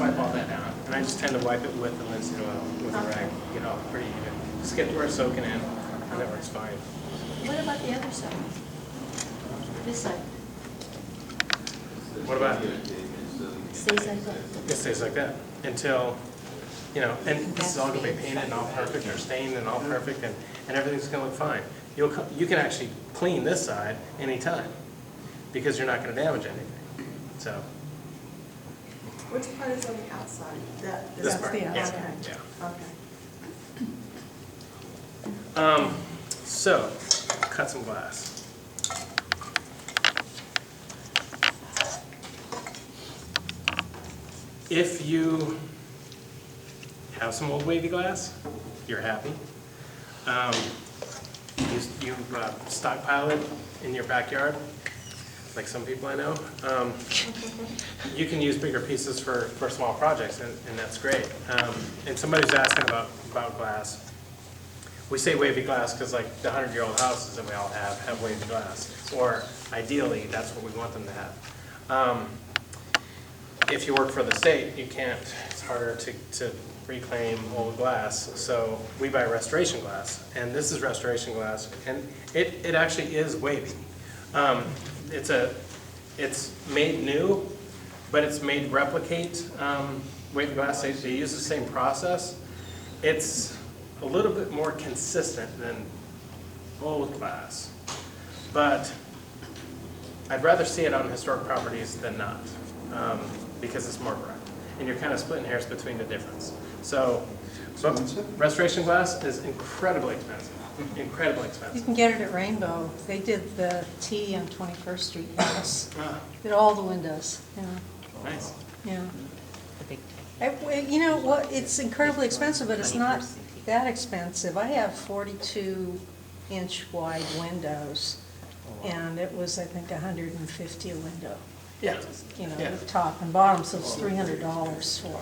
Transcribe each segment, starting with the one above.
wipe all that down. And I just tend to wipe it with the linseed oil, with a rag, get it all pretty even. Just get where it's soaking in, and that works fine. What about the other side? This side? What about, Stays like that? it stays like that until, and this is all gonna be painted and all perfect, or stained and all perfect, and everything's gonna look fine. You can actually clean this side anytime, because you're not gonna damage anything, so. Which part is on the outside? This part, the yeah, outside. yeah. Okay. So, cut some glass. If you have some old wavy glass, you're happy. You stockpile it in your backyard, like some people I know. You can use bigger pieces for small projects, and that's great. And somebody's asking about glass. We say wavy glass because like the 100-year-old houses that we all have wavy glass, or ideally, that's what we want them to have. If you work for the state, you can't, it's harder to reclaim old glass, so we buy restoration glass, and this is restoration glass, and it actually is wavy. It's made new, but it's made replicate wavy glass. They use the same process. It's a little bit more consistent than old glass, but I'd rather see it on historic properties than not, because it's more bright, and you're kind of splitting hairs between the difference. So, but restoration glass is incredibly expensive, incredibly You expensive. can get it at Rainbow. They did the T on 21st Street house. Ah, Did all the windows, nice. yeah. You know what, it's incredibly expensive, but it's not that expensive. I have 42-inch wide windows, and it was, I think, $150 a window, Yeah, yeah. with top and bottom, so it's $300 for,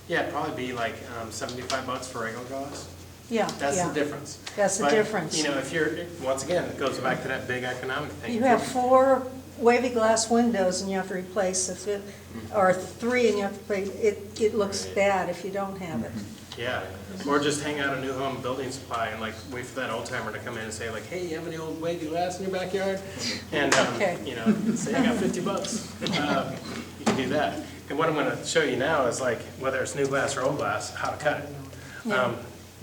Yeah, it'd probably be like $75 for regular glass. yeah, That's the yeah. difference. That's the But, difference. if you're, once again, it goes back to that big economic thing. You have 4 wavy glass windows and you have to replace the fifth, or 3 and you have to replace, it looks bad if you don't have it. Yeah, or just hang out a new home building supply and like wait for that old timer to come in and say like, hey, you have any old wavy glass in your backyard? And, Okay. say I got $50. You can do that. And what I'm gonna show you now is like, whether it's new glass or old glass, how to cut it. Yeah.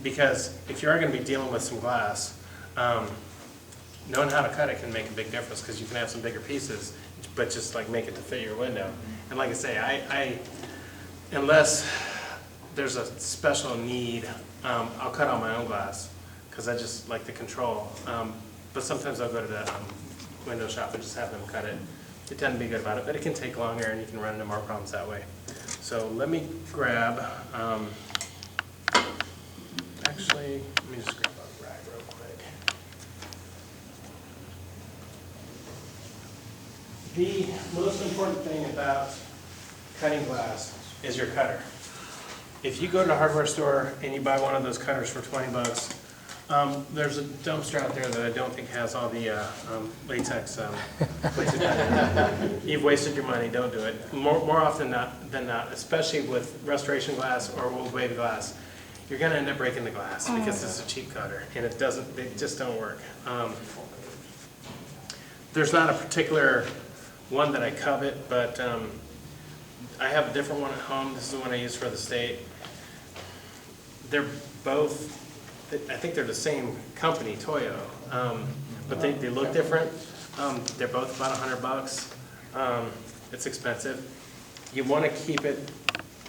Because if you are gonna be dealing with some glass, knowing how to cut it can make a big difference, because you can have some bigger pieces, but just like make it to fit your window. And like I say, I unless there's a special need, I'll cut all my own glass, because I just like the control. But sometimes I'll go to the window shop and just have them cut it. They tend to be good about it, but it can take longer and you can run into more problems that way. So let me grab, actually, let me just grab a rag real quick. The most important thing about cutting glass is your cutter. If you go to a hardware store and you buy one of those cutters for $20, there's a dumpster out there that I don't think has all the latex places. You've wasted your money, don't do it. More often than not, especially with restoration glass or old wavy glass, you're gonna end up breaking the glass because it's a cheap cutter and they just don't work. There's not a particular one that I covet, but I have a different one at home. This is the one I use for the state. They're both, I think they're the same company, Toyo, but they look different. They're both about $100. It's expensive. You want to keep it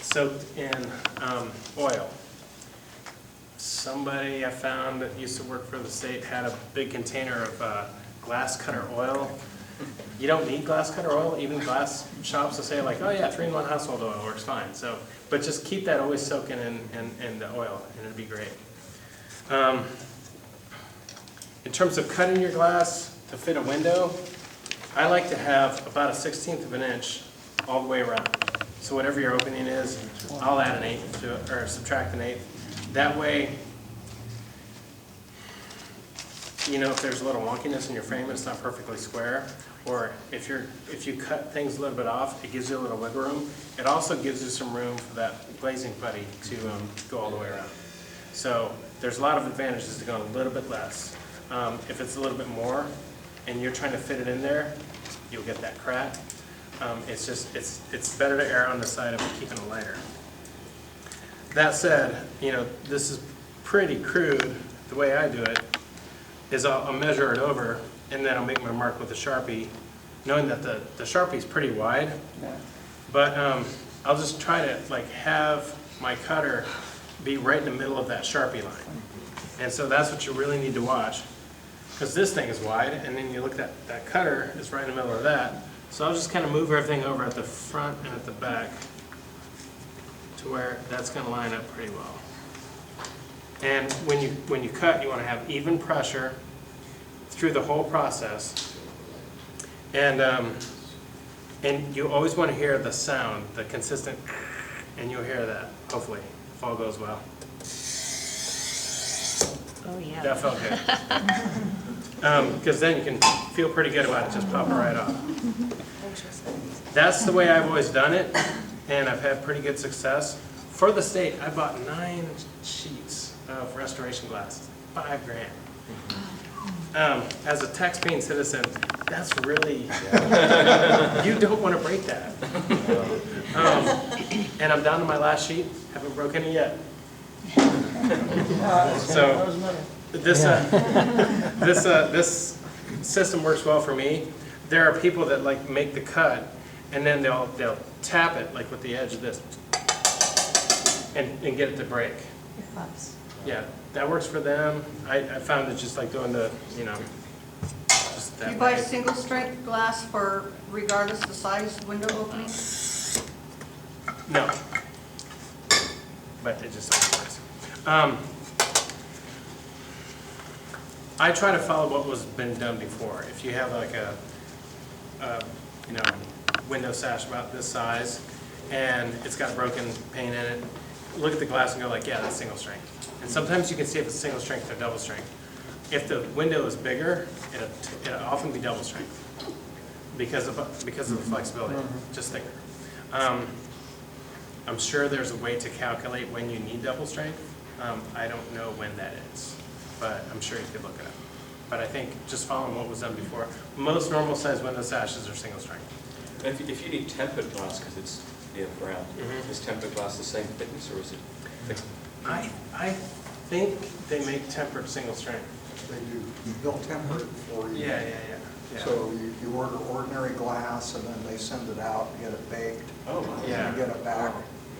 soaked in oil. Somebody I found that used to work for the state had a big container of glass cutter oil. You don't need glass cutter oil. Even glass shops will say like, oh yeah, 3-in-1 household oil works fine. So, but just keep that always soaking in the oil, and it'll be great. In terms of cutting your glass to fit a window, I like to have about a 1/16 of an inch all the way around. So whatever your opening is, I'll add an 1/8 to it, or subtract an 1/8. That way, you know, if there's a little wonkiness in your frame, it's not perfectly square, or if you cut things a little bit off, it gives you a little wiggle room. It also gives you some room for that glazing putty to go all the way around. So there's a lot of advantages to going a little bit less. If it's a little bit more and you're trying to fit it in there, you'll get that crack. It's just, it's better to err on the side of keeping it lighter. That said, you know, this is pretty crude. The way I do it is I'll measure it over and then I'll make my mark with a Sharpie, knowing that the Sharpie's pretty wide. But I'll just try to like have my cutter be right in the middle of that Sharpie line. And so that's what you really need to watch, because this thing is wide, and then you look at that cutter is right in the middle of that. So I'll just kind of move everything over at the front and at the back to where that's going to line up pretty well. And when you cut, you want to have even pressure through the whole process. And you always want to hear the sound, the consistent, and you'll hear that, hopefully, if all goes well. Oh, yeah. That felt good. Because then you can feel pretty good about it, just pop it right off. That's the way I've always done it, and I've had pretty good success. For the state, I bought 9 sheets of restoration glass, $5 grand. As a tax-paying citizen, that's really, you don't want to break that. And I'm down to my last sheet, haven't broken it yet. So this system works well for me. There are people that like make the cut and then they'll tap it like with the edge of this and get it to break. Yeah, that works for them. I found it just like doing the, you know, just that You buy way. single strength glass for regardless the size window opening? No. But it just sounds nice. I try to follow what was been done before. If you have like a you know, window sash about this size and it's got a broken pane in it, look at the glass and go like, yeah, that's single strength. And sometimes you can see if it's single strength or double strength. If the window is bigger, it'll often be double strength because of the flexibility, just thicker. I'm sure there's a way to calculate when you need double strength. I don't know when that is, but I'm sure you could look it up. But I think just following what was done before, most normal size window sashes are single strength. And if you need tempered glass because it's near the ground, is tempered glass the same thickness or is it thick? I think they make tempered single strength. They do. They'll temper it for you. Yeah. So you order ordinary glass and then they send it out, get it baked. Oh, wow. Yeah. And you get it back.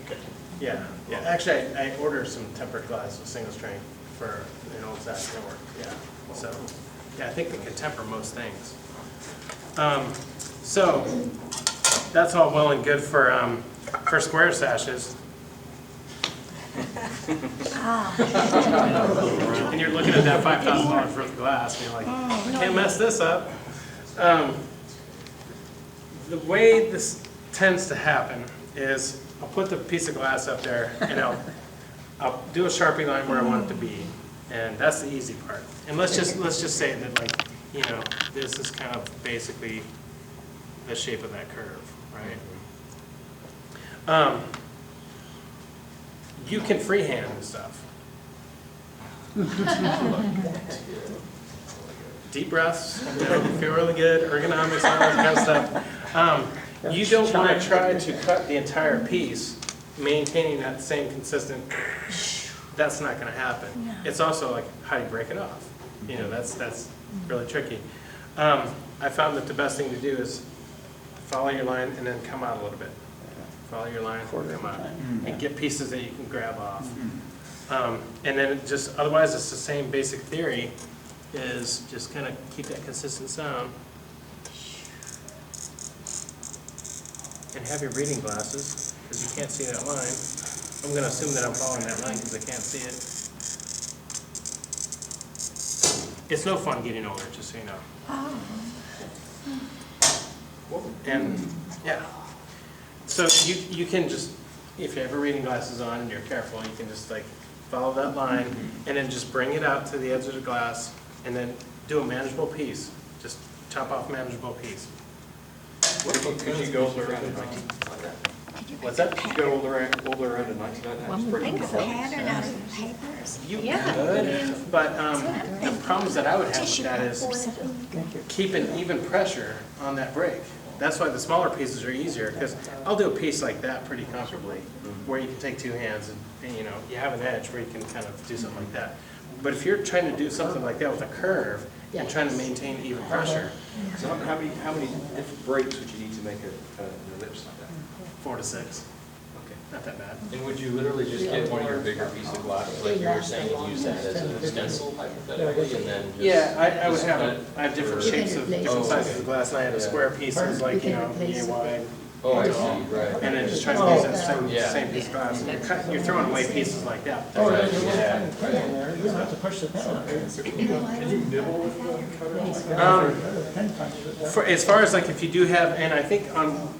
Okay. Yeah. Actually, I ordered some tempered glass with single strength for an old sash network. Yeah. So, yeah, I think they can temper most things. So that's all well and good for square sashes. And you're looking at that $5,000 worth of glass, and you're like, can't mess this up. The way this tends to happen is I'll put the piece of glass up there and I'll do a Sharpie line where I want it to be, and that's the easy part. And let's just say that, like, you know, this is kind of basically the shape of that curve, right? You can freehand this stuff. Deep breaths, you know, feel really good, ergonomics, all that kind of stuff. You don't want to try to cut the entire piece, maintaining that same consistent, that's not going to happen. It's also like, how do you break it off? You know, that's really tricky. I found that the best thing to do is follow your line and then come out a little bit. Follow your line, come out, and get pieces that you can grab off. And then it just, otherwise it's the same basic theory, is just kind of keep that consistent sound. And have your reading glasses, because you can't see that line. I'm going to assume that I'm following that line because I can't see it. It's no fun getting older, just so you know. And, yeah. So you can just, if you have your reading glasses on and you're careful, you can just like follow that line and then just bring it out to the edge of the glass and then do a manageable piece, just chop off a manageable piece. What if you go older around in 19 like that? What's that? If you go older around in 19 like that, it's pretty good. Pattern out of papers. You could, but the problems that I would have with that is keeping even pressure on that brake. That's why the smaller pieces are easier, because I'll do a piece like that pretty comfortably, where you can take two hands and, you know, you have an edge where you can kind of do something like that. But if you're trying to do something like that with a curve and trying to maintain even pressure, So how many different brakes would you need to make an ellipse like that? 4 to 6, Okay. not that bad. And would you literally just get one of your bigger piece of glass, like you were saying, and use that as an stencil hypothetically, and then just? Yeah, I would just have, cut it I have different for- shapes of different sizes of glass, and I had a square pieces like, you know, yay wide. Oh, I see, right. And then just trying to use that same, Yeah. same piece of glass, and you're throwing away pieces like that. Right, yeah. You don't have to push the pen up. Can you nibble with the cutter? Pen punch. For, as far as like if you do have, and I think on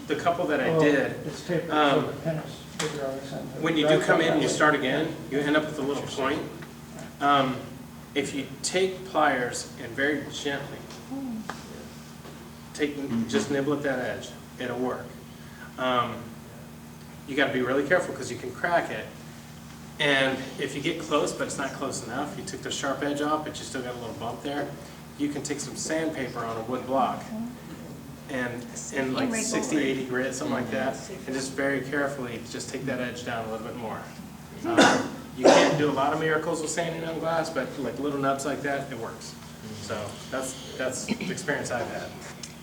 the couple that I did, It's tapered, um, so the pen is bigger on this end. when you do come in and you start again, you end up with a little point. If you take pliers and very gently, just nibble at that edge, it'll work. You gotta be really careful because you can crack it. And if you get close, but it's not close enough, you took the sharp edge off, but you still got a little bump there, you can take some sandpaper on a wood block and in like 60, 80 grit, something like that, and just very carefully, just take that edge down a little bit more. You can't do a lot of miracles with sanding on glass, but like little nubs like that, it works. So that's the experience I've had.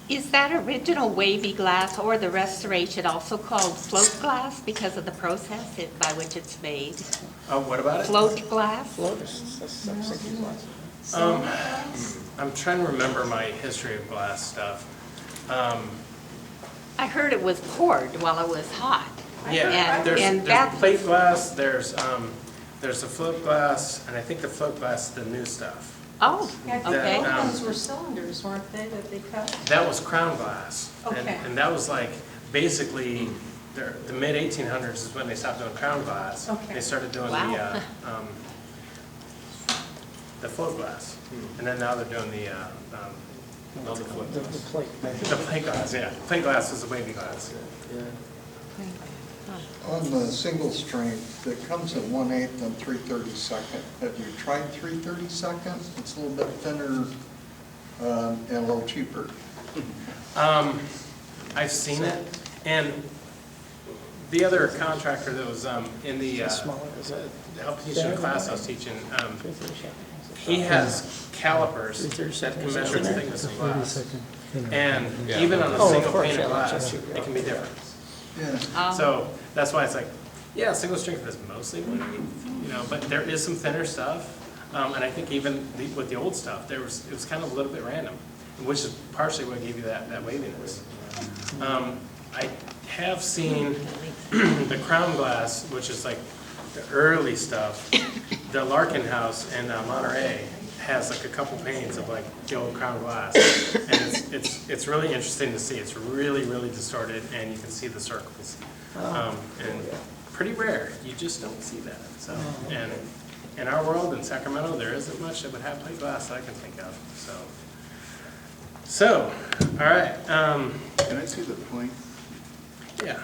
Is that original wavy glass or the restoration also called float glass because of the process by which it's made? Oh, what about it? Float glass? I'm trying to remember my history of glass stuff. I heard it was poured while it was hot. Yeah, And there's that, plate glass, there's the float glass, and I think the float glass is the new stuff. oh, Yeah, I think okay. all those were cylinders, weren't they, that they cut? That was crown glass. Okay. And that was like, basically, the mid-1800s is when they stopped doing crown glass. Okay. They started doing Wow. the float glass. And then now they're doing the float The glass. plate. The plate glass, yeah. Plate glass is the wavy glass. On the single strength, it comes at 1/8 and 3/32. Have you tried 3/32? It's a little bit thinner and a little cheaper. I've seen it, and the other contractor that was in the, Smaller, is it? helped teach in the class I was teaching, he has calipers that can measure the thickness of glass. And Yeah. even on a Oh, of single course, pane of yeah, glass, that's- it can be different. Yeah. So that's why it's like, yeah, single strength is mostly what I mean, you know, but there is some thinner stuff. And I think even with the old stuff, it was kind of a little bit random, which is partially what gave you that waviness. I have seen the crown glass, which is like the early stuff. The Larkin House in Monterey has like a couple panes of like the old crown glass, and it's really interesting to see. It's really, really distorted, and you can see the circles. And pretty rare. You just don't see that. So, and in our world in Sacramento, there isn't much that would have plate glass that I can think of. So, all right. Can I see the point? Yeah.